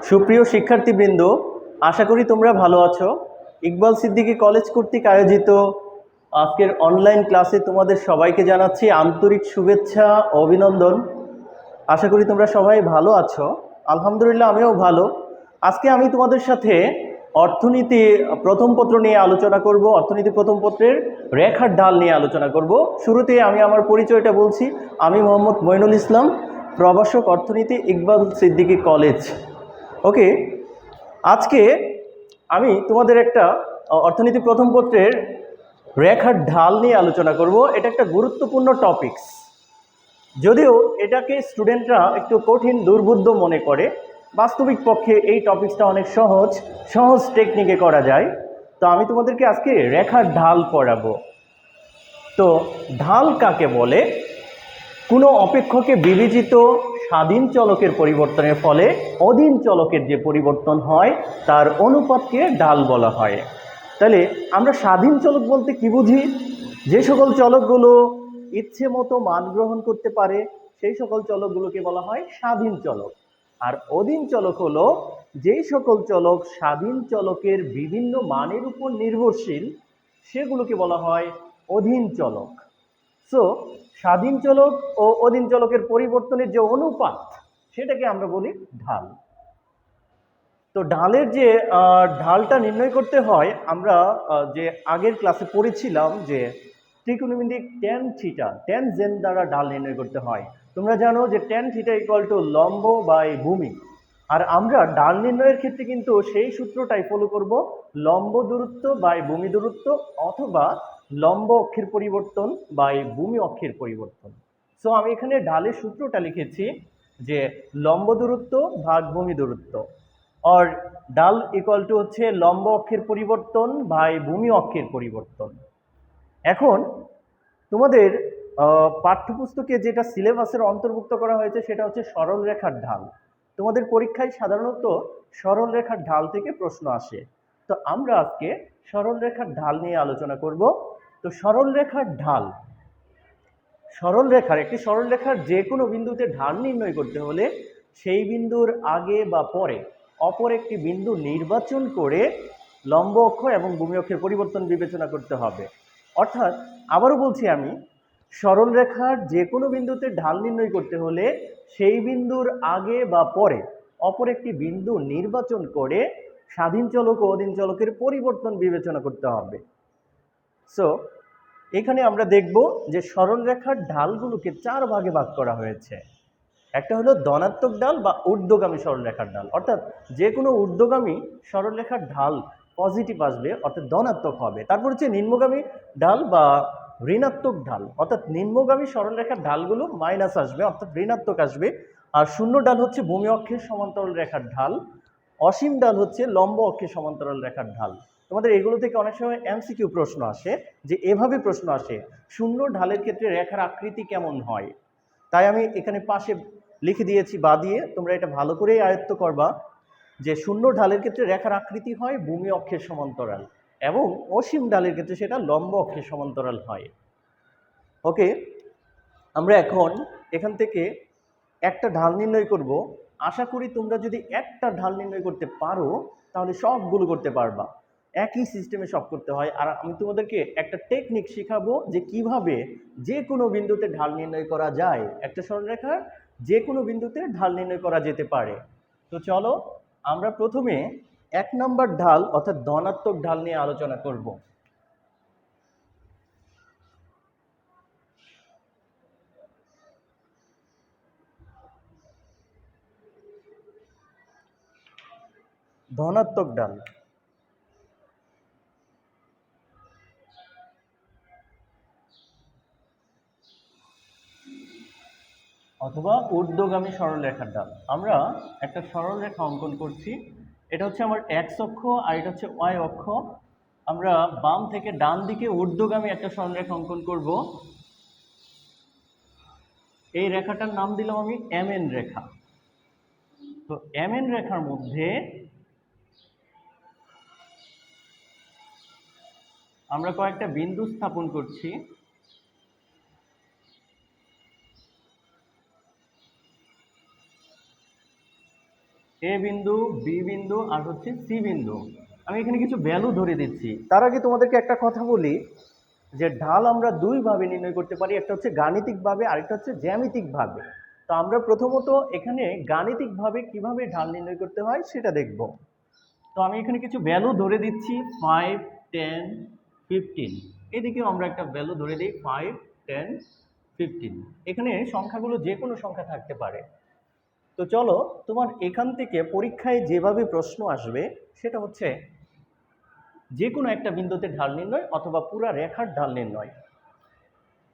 সুপ্রিয় শিক্ষার্থীবৃন্দ, আশা করি তোমরা ভালো আছো। ইকবাল সিদ্দিকী কলেজ কর্তৃক আয়োজিত আজকের অনলাইন ক্লাসে তোমাদের সবাইকে জানাচ্ছি আন্তরিক শুভেচ্ছা ও অভিনন্দন। আশা করি তোমরা সবাই ভালো আছো। আলহামদুলিল্লাহ, আমিও ভালো। আজকে আমি তোমাদের সাথে অর্থনীতি প্রথম পত্র নিয়ে আলোচনা করব। অর্থনীতি প্রথম পত্রের রেখার ঢাল নিয়ে আলোচনা করব। শুরুতে আমি আমার পরিচয়টা বলছি। আমি মোহাম্মদ মঈনুল ইসলাম, প্রভাষক অর্থনীতি, ইকবাল সিদ্দিকী কলেজ। ওকে, আজকে আমি তোমাদের একটা অর্থনীতি প্রথম পত্রের রেখার ঢাল নিয়ে আলোচনা করব। এটা একটা গুরুত্বপূর্ণ টপিকস, যদিও এটাকে স্টুডেন্টরা একটু কঠিন দুর্বোধ্য মনে করে। বাস্তবিক পক্ষে এই টপিকসটা অনেক সহজ টেকনিকে করা যায়। তো আমি তোমাদেরকে আজকে রেখার ঢাল পড়াবো। তো ঢাল কাকে বলে? কোনো অপেক্ষকে বিবেচিত স্বাধীন চলকের পরিবর্তনের ফলে অধীন চলকের যে পরিবর্তন হয় তার অনুপাতকে ঢাল বলা হয়। তাহলে আমরা স্বাধীন চলক বলতে কি বুঝি? যে সকল চলকগুলো ইচ্ছে মতো মান গ্রহণ করতে পারে সেই সকল চলকগুলোকে বলা হয় স্বাধীন চলক। আর অধীন চলক হলো যেই সকল চলক স্বাধীন চলকের বিভিন্ন মানের উপর নির্ভরশীল, সেগুলোকে বলা হয় অধীন চলক। সো স্বাধীন চলক ও অধীন চলকের পরিবর্তনের যে অনুপাত, সেটাকে আমরা বলি ঢাল। তো ঢালের যে ঢালটা নির্ণয় করতে হয়, আমরা যে আগের ক্লাসে পড়েছিলাম যে ত্রিকোণমিতিক ট্যান থিটা, ট্যান জেন দ্বারা ঢাল নির্ণয় করতে হয়। তোমরা জানো যে ট্যান থিটা ইকুয়াল টু লম্ব বাই ভূমি। আর আমরা ঢাল নির্ণয়ের ক্ষেত্রে কিন্তু সেই সূত্রটাই ফলো করব, লম্ব দূরত্ব বাই ভূমি দূরত্ব, অথবা লম্ব অক্ষের পরিবর্তন বাই ভূমি অক্ষের পরিবর্তন। সো আমি এখানে ঢালের সূত্রটা লিখেছি যে লম্ব দূরত্ব ভাগ ভূমি দূরত্ব, আর ঢাল ইকুয়াল টু হচ্ছে লম্ব অক্ষের পরিবর্তন বাই ভূমি অক্ষের পরিবর্তন। এখন তোমাদের পাঠ্যপুস্তকে যেটা সিলেবাসের অন্তর্ভুক্ত করা হয়েছে সেটা হচ্ছে সরল রেখার ঢাল। তোমাদের পরীক্ষায় সাধারণত সরল রেখার ঢাল থেকে প্রশ্ন আসে। তো আমরা আজকে সরল রেখার ঢাল নিয়ে আলোচনা করব। তো সরল রেখার ঢাল, একটি সরল রেখার যে কোনো বিন্দুতে ঢাল নির্ণয় করতে হলে সেই বিন্দুর আগে বা পরে অপর একটি বিন্দু নির্বাচন করে লম্ব অক্ষ এবং ভূমি অক্ষের পরিবর্তন বিবেচনা করতে হবে। অর্থাৎ আবারও বলছি আমি, সরল রেখার যে কোনো বিন্দুতে ঢাল নির্ণয় করতে হলে সেই বিন্দুর আগে বা পরে অপর একটি বিন্দু নির্বাচন করে স্বাধীন চলক ও অধীন চলকের পরিবর্তন বিবেচনা করতে হবে। সো এখানে আমরা দেখব যে সরল রেখার ঢালগুলোকে 4 ভাগে ভাগ করা হয়েছে। একটা হলো ধনাত্মক ঢাল বা ঊর্ধ্বগামী সরলরেখার ঢাল, অর্থাৎ যে কোনো ঊর্ধ্বগামী সরলরেখার ঢাল পজিটিভ আসবে, অর্থাৎ ধনাত্মক হবে। তারপর হচ্ছে নিম্নগামী ঢাল বা ঋণাত্মক ঢাল, অর্থাৎ নিম্নগামী সরলরেখার ঢালগুলো মাইনাস আসবে, অর্থাৎ ঋণাত্মক আসবে। আর শূন্য ঢাল হচ্ছে ভূমি অক্ষের সমান্তরাল রেখার ঢাল, অসীম ঢাল হচ্ছে লম্ব অক্ষের সমান্তরাল রেখার ঢাল। তোমাদের এগুলো থেকে অনেক সময় এমসিকিউ প্রশ্ন আসে, যে এভাবে প্রশ্ন আসে, শূন্য ঢালের ক্ষেত্রে রেখার আকৃতি কেমন হয়। তাই আমি এখানে পাশে লিখে দিয়েছি বা দিয়ে, তোমরা এটা ভালো করেই আয়ত্ত করবা যে শূন্য ঢালের ক্ষেত্রে রেখার আকৃতি হয় ভূমি অক্ষের সমান্তরাল, এবং অসীম ঢালের ক্ষেত্রে সেটা লম্ব অক্ষের সমান্তরাল হয়। ওকে, আমরা এখন এখান থেকে একটা ঢাল নির্ণয় করব। আশা করি তোমরা যদি একটা ঢাল নির্ণয় করতে পারো তাহলে সবগুলো করতে পারবা। একই সিস্টেমে সব করতে হয়। আর আমি তোমাদেরকে একটা টেকনিক শেখাবো যে কিভাবে যে কোনো বিন্দুতে ঢাল নির্ণয় করা যায়, একটা সরলরেখার যে কোনো বিন্দুতে ঢাল নির্ণয় করা যেতে পারে। তো চলো আমরা প্রথমে 1 নম্বর ঢাল অর্থাৎ ধনাত্মক ঢাল নিয়ে আলোচনা করব। ধনাত্মক ঢাল অথবা ঊর্ধ্বগামী সরলরেখার ঢাল। আমরা একটা সরলরেখা অঙ্কন করছি। এটা হচ্ছে আমার এক্স অক্ষ আর এটা হচ্ছে ওয়াই অক্ষ। আমরা বাম থেকে ডান দিকে ঊর্ধ্বগামী একটা সরলরেখা অঙ্কন করব। এই রেখাটার নাম দিলাম আমি এমএন রেখা। তো এমএন রেখার মধ্যে আমরা কয়েকটা বিন্দু স্থাপন করছি। এ বিন্দু, বি বিন্দু আর হচ্ছে সি বিন্দু। আমি এখানে কিছু ভ্যালু ধরে দিচ্ছি। তার আগে তোমাদেরকে একটা কথা বলি যে ঢাল আমরা দুইভাবে নির্ণয় করতে পারি, একটা হচ্ছে গাণিতিকভাবে, আরেকটা হচ্ছে জ্যামিতিকভাবে। তো আমরা প্রথমত এখানে গাণিতিকভাবে কিভাবে ঢাল নির্ণয় করতে হয় সেটা দেখব। তো আমি এখানে কিছু ভ্যালু ধরে দিচ্ছি 5, 10, 15। এদিকেও আমরা একটা ভ্যালু ধরে দিই 5, 10, 15। এখানে সংখ্যাগুলো যে কোনো সংখ্যা থাকতে পারে। তো চলো, তোমার এখান থেকে পরীক্ষায় যেভাবে প্রশ্ন আসবে সেটা হচ্ছে যে কোনো একটা বিন্দুতে ঢাল নির্ণয় অথবা পুরা রেখার ঢাল নির্ণয়।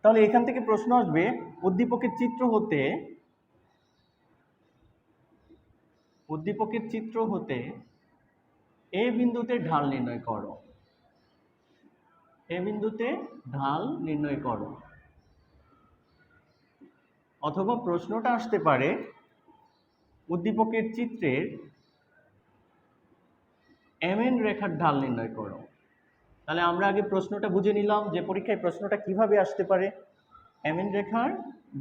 তাহলে এখান থেকে প্রশ্ন আসবে উদ্দীপকের চিত্র হতে এ বিন্দুতে ঢাল নির্ণয় করো। এ বিন্দুতে ঢাল নির্ণয় করো। অথবা প্রশ্নটা আসতে পারে উদ্দীপকের চিত্রের এমএন রেখার ঢাল নির্ণয় করো। তাহলে আমরা আগে প্রশ্নটা বুঝে নিলাম যে পরীক্ষায় প্রশ্নটা কিভাবে আসতে পারে। এমএন রেখার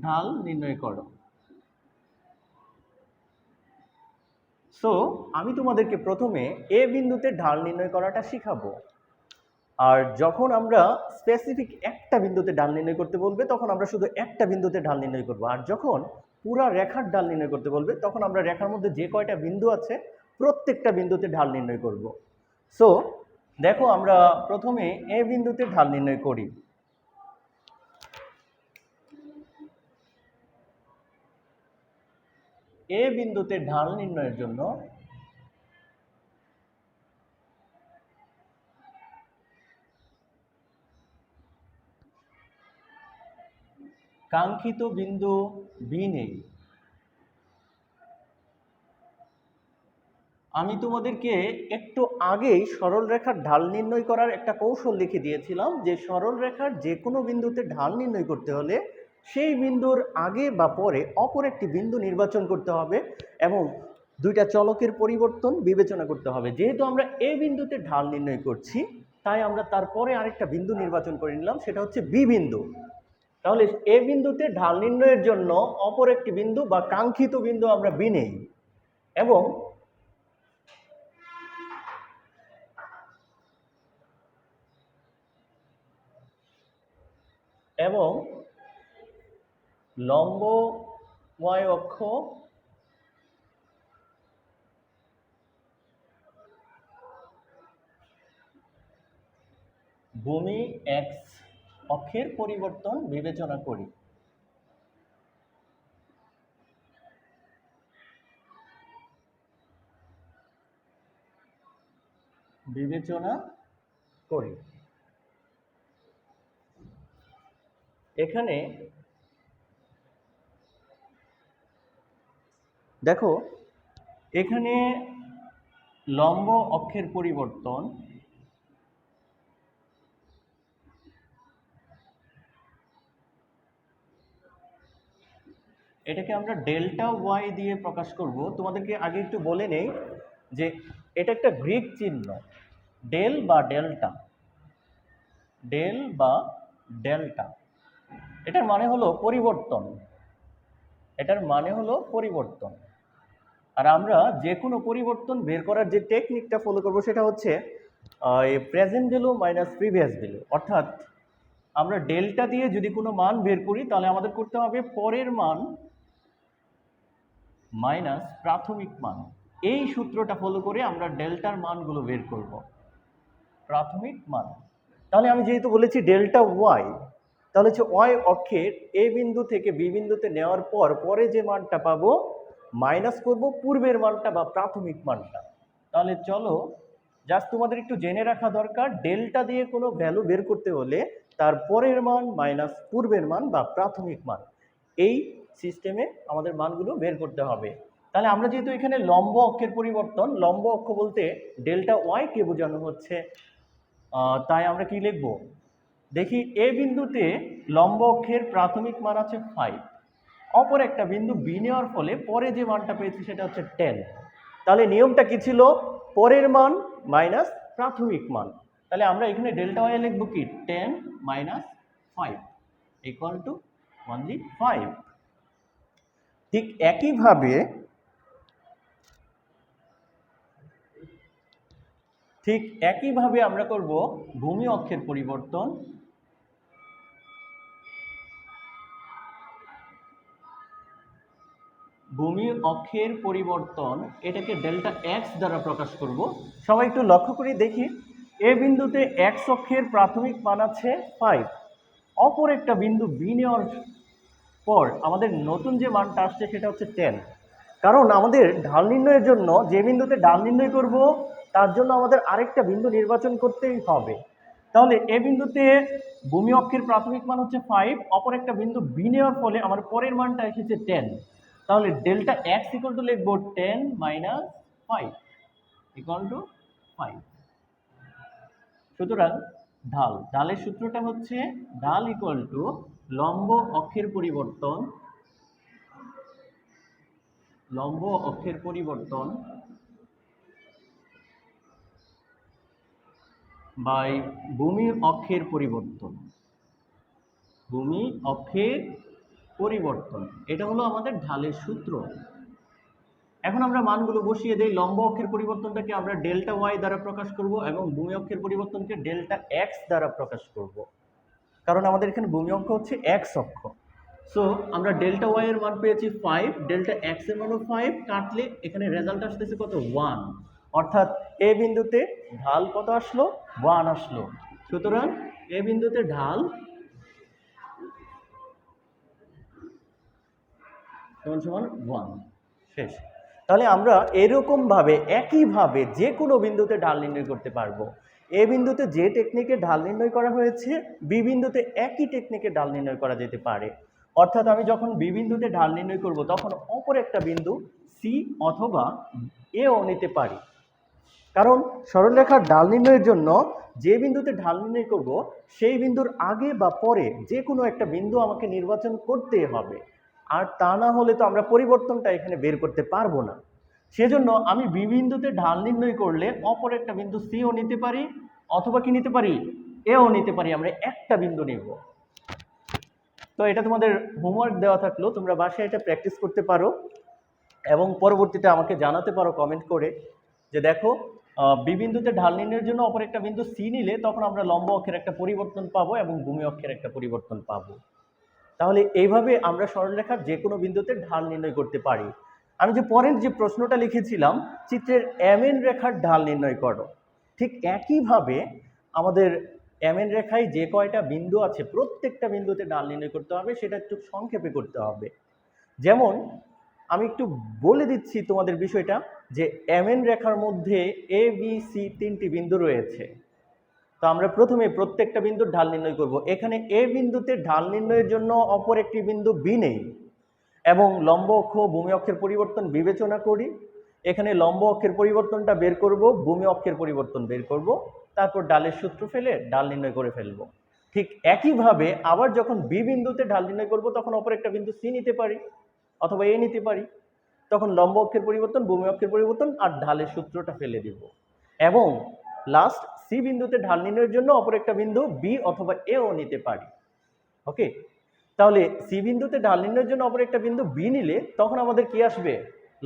ঢাল নির্ণয় করো। সো আমি তোমাদেরকে প্রথমে এ বিন্দুতে ঢাল নির্ণয় করাটা শিখাবো। আর যখন আমরা স্পেসিফিক একটা বিন্দুতে ঢাল নির্ণয় করতে বলবে তখন আমরা শুধু একটা বিন্দুতে ঢাল নির্ণয় করব। আর যখন পুরা রেখার ঢাল নির্ণয় করতে বলবে তখন আমরা রেখার মধ্যে যে কয়টা বিন্দু আছে প্রত্যেকটা বিন্দুতে ঢাল নির্ণয় করব। সো দেখো, আমরা প্রথমে এ বিন্দুতে ঢাল নির্ণয় করি। এ বিন্দুতে ঢাল নির্ণয়ের জন্য কাঙ্ক্ষিত বিন্দু বি নেই। আমি তোমাদেরকে একটু আগেই সরল রেখার ঢাল নির্ণয় করার একটা কৌশল লিখে দিয়েছিলাম যে সরল রেখার যে কোনো বিন্দুতে ঢাল নির্ণয় করতে হলে সেই বিন্দুর আগে বা পরে অপর একটি বিন্দু নির্বাচন করতে হবে এবং দুইটা চলকের পরিবর্তন বিবেচনা করতে হবে। যেহেতু আমরা এ বিন্দুতে ঢাল নির্ণয় করছি তাই আমরা তারপরে আরেকটা বিন্দু নির্বাচন করে নিলাম, সেটা হচ্ছে বি বিন্দু। তাহলে এ বিন্দুতে ঢাল নির্ণয়ের জন্য অপর একটি বিন্দু বা কাঙ্ক্ষিত বিন্দু আমরা বি নেই এবং লম্ব y অক্ষ ভূমি x অক্ষের পরিবর্তন বিবেচনা করি। এখানে দেখো, এখানে লম্ব অক্ষের পরিবর্তন এটাকে আমরা ডেল্টা ওয়াই দিয়ে প্রকাশ করব। তোমাদেরকে আগে একটু বলে নেই যে এটা একটা গ্রিক চিহ্ন, ডেল বা ডেল্টা। এটার মানে হলো পরিবর্তন। আর আমরা যে কোনো পরিবর্তন বের করার যে টেকনিকটা ফলো করব সেটা হচ্ছে present value minus previous value. অর্থাৎ আমরা ডেল্টা দিয়ে যদি কোনো মান বের করি তাহলে আমাদের করতে হবে পরের মান মাইনাস প্রাথমিক মান। এই সূত্রটা ফলো করে আমরা ডেল্টার মানগুলো বের করব, প্রাথমিক মান। তাহলে আমি যেহেতু বলেছি ডেল্টা ওয়াই, তাহলে হচ্ছে ওয়াই অক্ষের এ বিন্দু থেকে বি বিন্দুতে নেওয়ার পর পরে যে মানটা পাবো মাইনাস করব পূর্বের মানটা বা প্রাথমিক মানটা। তাহলে চলো, জাস্ট তোমাদের একটু জেনে রাখা দরকার, ডেল্টা দিয়ে কোনো ভ্যালু বের করতে হলে তার পরের মান মাইনাস পূর্বের মান বা প্রাথমিক মান, এই সিস্টেমে আমাদের মানগুলো বের করতে হবে। তাহলে আমরা যেহেতু এখানে লম্ব অক্ষের পরিবর্তন, লম্ব অক্ষ বলতে ডেল্টা ওয়াই কে বোঝানো হচ্ছে, তাই আমরা কি লিখব? দেখি, এ বিন্দুতে লম্ব অক্ষের প্রাথমিক মান আছে 5, অপর একটা বিন্দু বি নেওয়ার ফলে পরে যে মানটা পেয়েছি সেটা হচ্ছে 10। তাহলে নিয়মটা কি ছিল? পরের মান মাইনাস প্রাথমিক মান। তাহলে আমরা এখানে ডেল্টা ওয়াই লিখব কি 10 মাইনাস 5 ইকুয়াল টু অনলি 5। ঠিক একইভাবে ঠিক একইভাবে আমরা করব ভূমি অক্ষের পরিবর্তন। ভূমি অক্ষের পরিবর্তন এটাকে ডেল্টা এক্স দ্বারা প্রকাশ করব। সবাই একটু লক্ষ্য করে দেখি, এ বিন্দুতে এক্স অক্ষের প্রাথমিক মান আছে 5, অপর একটা বিন্দু বি নেওয়ার পর আমাদের নতুন যে মানটা আসছে সেটা হচ্ছে 10। কারণ আমাদের ঢাল নির্ণয়ের জন্য যে বিন্দুতে ঢাল নির্ণয় করব তার জন্য আমাদের আরেকটা বিন্দু নির্বাচন করতেই হবে। তাহলে এ বিন্দুতে ভূমি অক্ষের প্রাথমিক মান হচ্ছে 5, অপর একটা বিন্দু বি নেওয়ার ফলে আমার পরের মানটা এসেছে 10। তাহলে ডেল্টা এক্স ইকুয়াল টু লিখবো 10 মাইনাস 5 ইকুয়াল টু 5। সুতরাং ঢালের সূত্রটা হচ্ছে ঢাল ইকুয়াল টু লম্ব অক্ষের পরিবর্তন বাই ভূমি অক্ষের পরিবর্তন। এটা হলো আমাদের ঢালের সূত্র। এখন আমরা মানগুলো বসিয়ে দেই। লম্ব অক্ষের পরিবর্তনটাকে আমরা ডেল্টা ওয়াই দ্বারা প্রকাশ করব এবং ভূমি অক্ষের পরিবর্তনকে ডেল্টা এক্স দ্বারা প্রকাশ করব, কারণ আমাদের এখানে ভূমি অক্ষ হচ্ছে এক্স অক্ষ। সো আমরা ডেল্টা ওয়াই এর মান পেয়েছি 5, ডেল্টা এক্স এর মানও 5, কাটলে এখানে রেজাল্ট আসতেছে কত 1, অর্থাৎ এ বিন্দুতে ঢাল কত আসলো 1 আসলো। সুতরাং এ বিন্দুতে ঢাল সমান 1। শেষ। তাহলে আমরা এরকমভাবে একইভাবে যে কোনো বিন্দুতে ঢাল নির্ণয় করতে পারবো। এ বিন্দুতে যে টেকনিকে ঢাল নির্ণয় করা হয়েছে বি বিন্দুতে একই টেকনিকে ঢাল নির্ণয় করা যেতে পারে। অর্থাৎ আমি যখন বি বিন্দুতে ঢাল নির্ণয় করব তখন অপর একটা বিন্দু সি অথবা এও নিতে পারি, কারণ সরলরেখার ঢাল নির্ণয়ের জন্য যে বিন্দুতে ঢাল নির্ণয় করব সেই বিন্দুর আগে বা পরে যে কোনো একটা বিন্দু আমাকে নির্বাচন করতে হবে, আর তা না হলে তো আমরা পরিবর্তনটা এখানে বের করতে পারবো না। সেজন্য আমি বি বিন্দুতে ঢাল নির্ণয় করলে অপর একটা বিন্দু সিও নিতে পারি অথবা কি নিতে পারি এও নিতে পারি, আমরা একটা বিন্দু নেব। তো এটা তোমাদের হোমওয়ার্ক দেওয়া থাকলো, তোমরা বাসায় এটা প্র্যাকটিস করতে পারো এবং পরবর্তীতে আমাকে জানাতে পারো কমেন্ট করে যে দেখো বি বিন্দুতে ঢাল নির্ণয়ের জন্য অপর একটা বিন্দু সি নিলে তখন আমরা লম্ব অক্ষের একটা পরিবর্তন পাবো এবং ভূমি অক্ষের একটা পরিবর্তন পাবো। তাহলে এইভাবে আমরা সরলরেখার যে কোনো বিন্দুতে ঢাল নির্ণয় করতে পারি। আমি যে পরের যে প্রশ্নটা লিখেছিলাম চিত্রের এমএন রেখার ঢাল নির্ণয় করো, ঠিক একইভাবে আমাদের এমএন রেখায় যে কয়টা বিন্দু আছে প্রত্যেকটা বিন্দুতে ঢাল নির্ণয় করতে হবে, সেটা একটু সংক্ষেপে করতে হবে। যেমন আমি একটু বলে দিচ্ছি তোমাদের বিষয়টা, যে এমএন রেখার মধ্যে এ বি সি তিনটি বিন্দু রয়েছে। তো আমরা প্রথমে প্রত্যেকটা বিন্দুর ঢাল নির্ণয় করব। এখানে এ বিন্দুতে ঢাল নির্ণয়ের জন্য অপর একটি বিন্দু বি নেই এবং লম্ব অক্ষ ভূমি অক্ষের পরিবর্তন বিবেচনা করি। এখানে লম্ব অক্ষের পরিবর্তনটা বের করব, ভূমি অক্ষের পরিবর্তন বের করব, তারপর ঢালের সূত্র ফেলে ঢাল নির্ণয় করে ফেলব। ঠিক একইভাবে আবার যখন বি বিন্দুতে ঢাল নির্ণয় করব তখন অপর একটা বিন্দু সি নিতে পারি অথবা এ নিতে পারি, তখন লম্ব অক্ষের পরিবর্তন ভূমি অক্ষের পরিবর্তন আর ঢালের সূত্রটা ফেলে দিব। এবং লাস্ট সি বিন্দুতে ঢাল নির্ণয়ের জন্য অপর একটা বিন্দু বি অথবা এও নিতে পারি। ওকে, তাহলে সি বিন্দুতে ঢাল নির্ণয়ের জন্য অপর একটা বিন্দু বি নিলে তখন আমাদের কি আসবে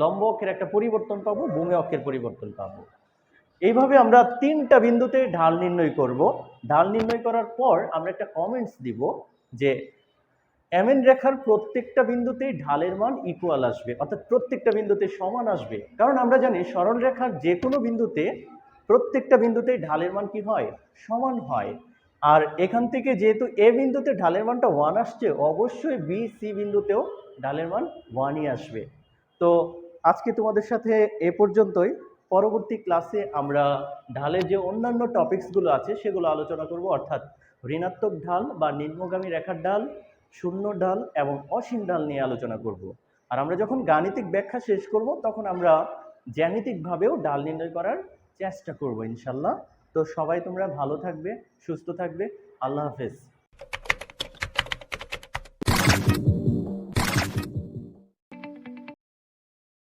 লম্ব অক্ষের একটা পরিবর্তন পাবো, ভূমি অক্ষের পরিবর্তন পাবো। এইভাবে আমরা তিনটা বিন্দুতে ঢাল নির্ণয় করব। ঢাল নির্ণয় করার পর আমরা একটা কমেন্টস দিব যে এমএন রেখার প্রত্যেকটা বিন্দুতেই ঢালের মান ইকুয়াল আসবে, অর্থাৎ প্রত্যেকটা বিন্দুতে সমান আসবে। কারণ আমরা জানি সরল রেখার যে কোনো বিন্দুতে প্রত্যেকটা বিন্দুতেই ঢালের মান কি হয় সমান হয়। আর এখান থেকে যেহেতু এ বিন্দুতে ঢালের মানটা 1 আসছে, অবশ্যই বি সি বিন্দুতেও ঢালের মান 1ই আসবে। তো আজকে তোমাদের সাথে এ পর্যন্তই। পরবর্তী ক্লাসে আমরা ঢালের যে অন্যান্য টপিকসগুলো আছে সেগুলো আলোচনা করব, অর্থাৎ ঋণাত্মক ঢাল বা নিম্নগামী রেখার ঢাল, শূন্য ঢাল এবং অসীম ঢাল নিয়ে আলোচনা করব। আর আমরা যখন গাণিতিক ব্যাখ্যা শেষ করব তখন আমরা জ্যামিতিকভাবেও ঢাল নির্ণয় করার চেষ্টা করব ইনশাল্লাহ। তো সবাই তোমরা ভালো থাকবে, সুস্থ থাকবে। আল্লাহ হাফেজ।